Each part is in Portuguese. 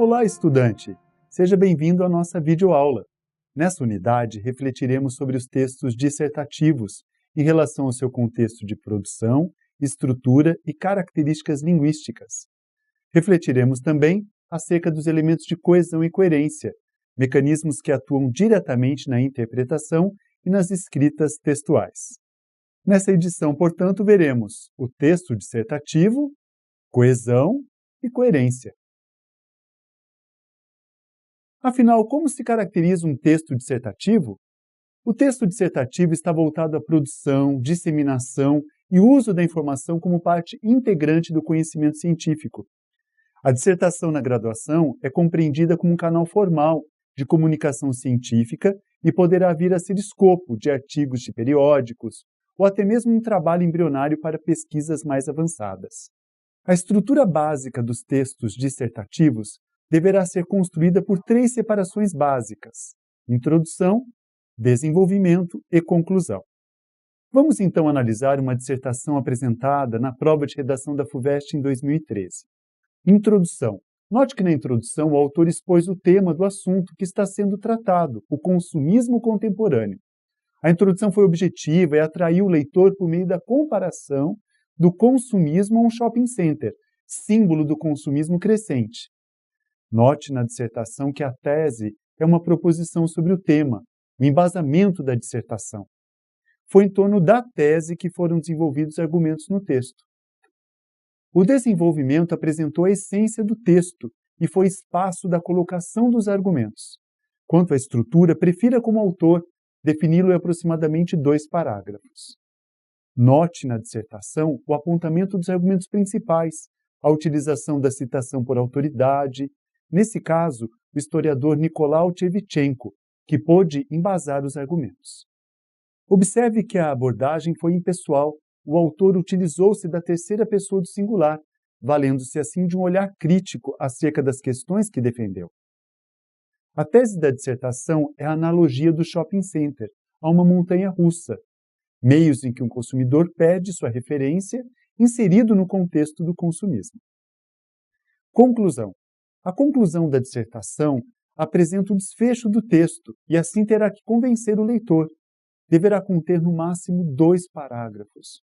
Olá, estudante! Seja bem-vindo à nossa videoaula. Nessa unidade, refletiremos sobre os textos dissertativos em relação ao seu contexto de produção, estrutura e características linguísticas. Refletiremos também acerca dos elementos de coesão e coerência, mecanismos que atuam diretamente na interpretação e nas escritas textuais. Nessa edição, portanto, veremos o texto dissertativo, coesão e coerência. Afinal, como se caracteriza um texto dissertativo? O texto dissertativo está voltado à produção, disseminação e uso da informação como parte integrante do conhecimento científico. A dissertação na graduação é compreendida como um canal formal de comunicação científica e poderá vir a ser escopo de artigos de periódicos ou até mesmo um trabalho embrionário para pesquisas mais avançadas. A estrutura básica dos textos dissertativos deverá ser construída por 3 separações básicas: introdução, desenvolvimento e conclusão. Vamos então analisar uma dissertação apresentada na prova de redação da FUVEST em 2013. Introdução. Note que na introdução o autor expôs o tema do assunto que está sendo tratado, o consumismo contemporâneo. A introdução foi objetiva e atraiu o leitor por meio da comparação do consumismo a um shopping center, símbolo do consumismo crescente. Note na dissertação que a tese é uma proposição sobre o tema, o embasamento da dissertação. Foi em torno da tese que foram desenvolvidos argumentos no texto. O desenvolvimento apresentou a essência do texto e foi espaço da colocação dos argumentos. Quanto à estrutura, prefira como autor defini-lo em aproximadamente 2 parágrafos. Note na dissertação o apontamento dos argumentos principais, a utilização da citação por autoridade, nesse caso, o historiador Nicolau Tchevchenko, que pôde embasar os argumentos. Observe que a abordagem foi impessoal. O autor utilizou-se da terceira pessoa do singular, valendo-se assim de um olhar crítico acerca das questões que defendeu. A tese da dissertação é a analogia do shopping center a uma montanha-russa, meios em que um consumidor perde sua referência inserido no contexto do consumismo. Conclusão. A conclusão da dissertação apresenta o desfecho do texto e assim terá que convencer o leitor. Deverá conter no máximo 2 parágrafos.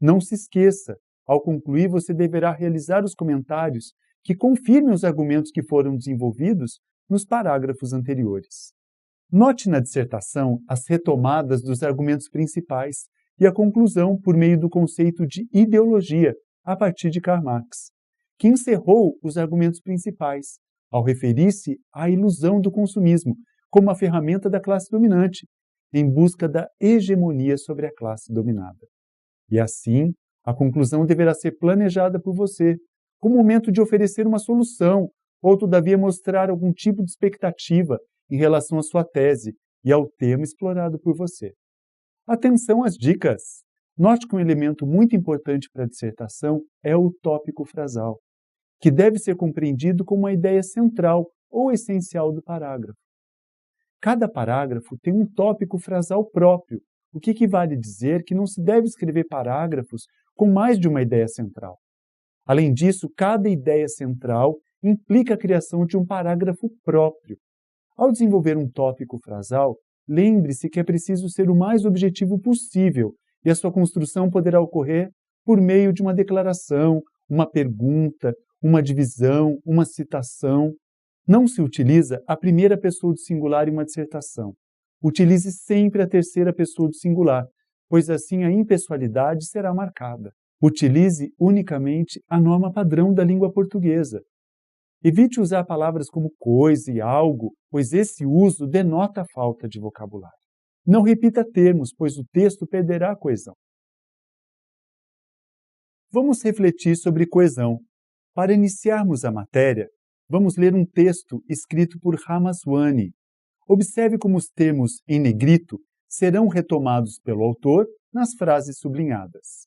Não se esqueça, ao concluir você deverá realizar os comentários que confirmem os argumentos que foram desenvolvidos nos parágrafos anteriores. Note na dissertação as retomadas dos argumentos principais e a conclusão por meio do conceito de ideologia a partir de Karl Marx, que encerrou os argumentos principais, ao referir-se à ilusão do consumismo como a ferramenta da classe dominante, em busca da hegemonia sobre a classe dominada. E assim, a conclusão deverá ser planejada por você, com o momento de oferecer uma solução, ou todavia mostrar algum tipo de expectativa em relação à sua tese e ao tema explorado por você. Atenção às dicas! Note que um elemento muito importante para a dissertação é o tópico frasal, que deve ser compreendido como uma ideia central ou essencial do parágrafo. Cada parágrafo tem um tópico frasal próprio, o que equivale a dizer que não se deve escrever parágrafos com mais de uma ideia central. Além disso, cada ideia central implica a criação de um parágrafo próprio. Ao desenvolver um tópico frasal, lembre-se que é preciso ser o mais objetivo possível e a sua construção poderá ocorrer por meio de uma declaração, uma pergunta, uma divisão, uma citação. Não se utiliza a primeira pessoa do singular em uma dissertação. Utilize sempre a terceira pessoa do singular, pois assim a impessoalidade será marcada. Utilize unicamente a norma padrão da língua portuguesa. Evite usar palavras como coisa e algo, pois esse uso denota a falta de vocabulário. Não repita termos, pois o texto perderá a coesão. Vamos refletir sobre coesão. Para iniciarmos a matéria, vamos ler um texto escrito por Ramaswamy. Observe como os termos em negrito serão retomados pelo autor nas frases sublinhadas.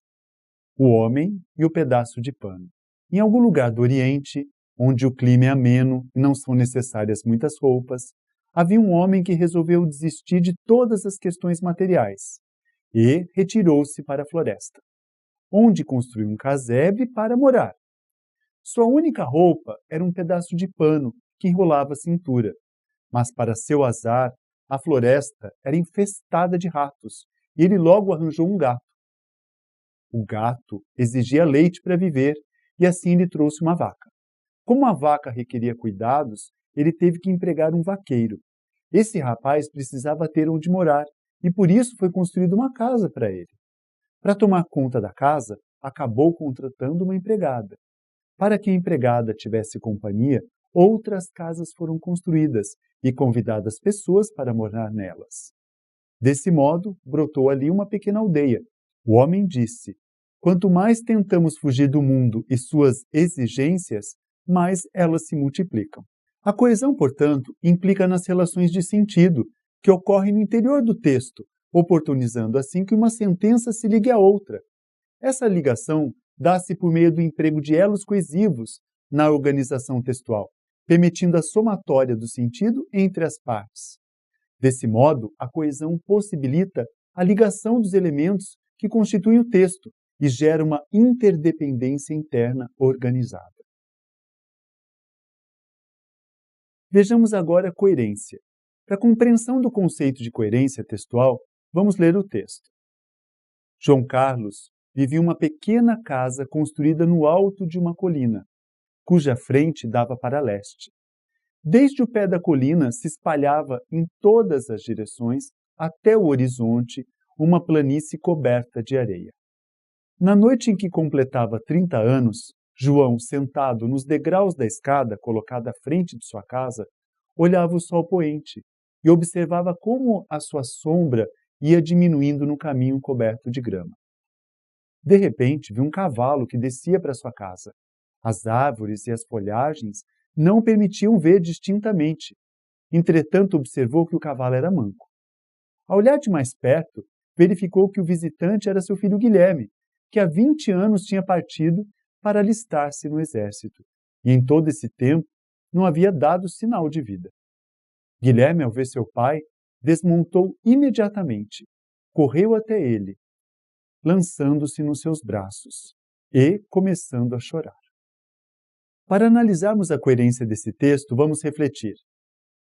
O homem e o pedaço de pano. Em algum lugar do Oriente, onde o clima é ameno e não são necessárias muitas roupas, havia um homem que resolveu desistir de todas as questões materiais e retirou-se para a floresta, onde construiu um casebre para morar. Sua única roupa era um pedaço de pano que enrolava a cintura. Mas, para seu azar, a floresta era infestada de ratos e ele logo arranjou um gato. O gato exigia leite para viver e assim lhe trouxe uma vaca. Como a vaca requeria cuidados, ele teve que empregar um vaqueiro. Esse rapaz precisava ter onde morar e por isso foi construída uma casa para ele. Para tomar conta da casa, acabou contratando uma empregada. Para que a empregada tivesse companhia, outras casas foram construídas e convidadas pessoas para morar nelas. Desse modo, brotou ali uma pequena aldeia. O homem disse: quanto mais tentamos fugir do mundo e suas exigências, mais elas se multiplicam. A coesão, portanto, implica nas relações de sentido que ocorrem no interior do texto, oportunizando assim que uma sentença se ligue à outra. Essa ligação dá-se por meio do emprego de elos coesivos na organização textual, permitindo a somatória do sentido entre as partes. Desse modo, a coesão possibilita a ligação dos elementos que constituem o texto e gera uma interdependência interna organizada. Vejamos agora a coerência. Para a compreensão do conceito de coerência textual, vamos ler o texto. João Carlos vivia em uma pequena casa construída no alto de uma colina, cuja frente dava para leste. Desde o pé da colina se espalhava em todas as direções, até o horizonte, uma planície coberta de areia. Na noite em que completava 30 anos, João, sentado nos degraus da escada colocada à frente de sua casa, olhava o sol poente e observava como a sua sombra ia diminuindo no caminho coberto de grama. De repente, viu um cavalo que descia para sua casa. As árvores e as folhagens não permitiam ver distintamente. Entretanto, observou que o cavalo era manco. Ao olhar de mais perto, verificou que o visitante era seu filho Guilherme, que há 20 anos tinha partido para alistar-se no exército, e em todo esse tempo não havia dado sinal de vida. Guilherme, ao ver seu pai, desmontou imediatamente, correu até ele, lançando-se nos seus braços e começando a chorar. Para analisarmos a coerência desse texto, vamos refletir.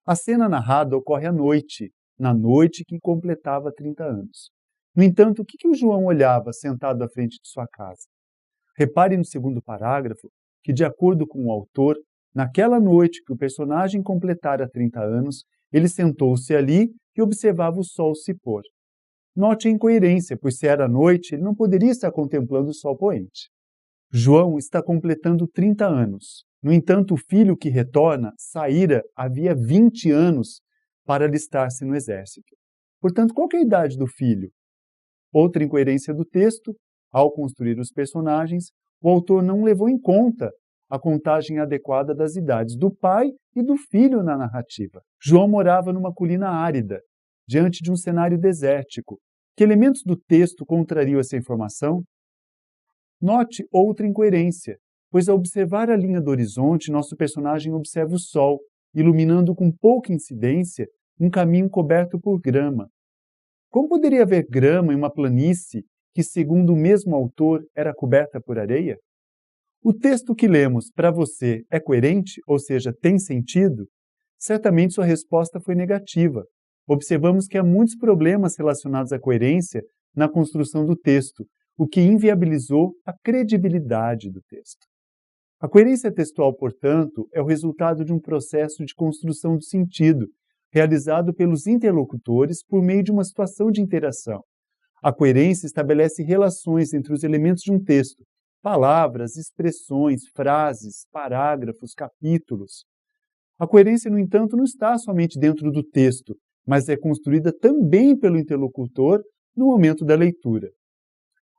A cena narrada ocorre à noite, na noite que completava 30 anos. No entanto, o que o João olhava sentado à frente de sua casa? Repare no segundo parágrafo que, de acordo com o autor, naquela noite que o personagem completara 30 anos, ele sentou-se ali e observava o sol se pôr. Note a incoerência, pois se era noite, ele não poderia estar contemplando o sol poente. João está completando 30 anos. No entanto, o filho que retorna saíra havia 20 anos para alistar-se no exército. Portanto, qual que é a idade do filho? Outra incoerência do texto, ao construir os personagens, o autor não levou em conta a contagem adequada das idades do pai e do filho na narrativa. João morava numa colina árida, diante de um cenário desértico. Que elementos do texto contrariam essa informação? Note outra incoerência, pois ao observar a linha do horizonte, nosso personagem observa o sol, iluminando com pouca incidência um caminho coberto por grama. Como poderia haver grama em uma planície que, segundo o mesmo autor, era coberta por areia? O texto que lemos para você é coerente, ou seja, tem sentido? Certamente sua resposta foi negativa. Observamos que há muitos problemas relacionados à coerência na construção do texto, o que inviabilizou a credibilidade do texto. A coerência textual, portanto, é o resultado de um processo de construção do sentido, realizado pelos interlocutores por meio de uma situação de interação. A coerência estabelece relações entre os elementos de um texto, palavras, expressões, frases, parágrafos, capítulos. A coerência, no entanto, não está somente dentro do texto, mas é construída também pelo interlocutor no momento da leitura.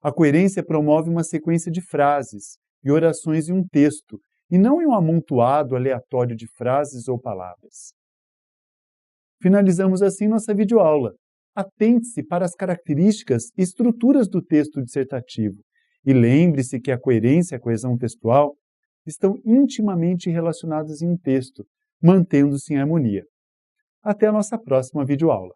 A coerência promove uma sequência de frases e orações em um texto, e não em um amontoado aleatório de frases ou palavras. Finalizamos assim nossa videoaula. Atente-se para as características e estruturas do texto dissertativo e lembre-se que a coerência e a coesão textual estão intimamente relacionadas em um texto, mantendo-se em harmonia. Até a nossa próxima videoaula.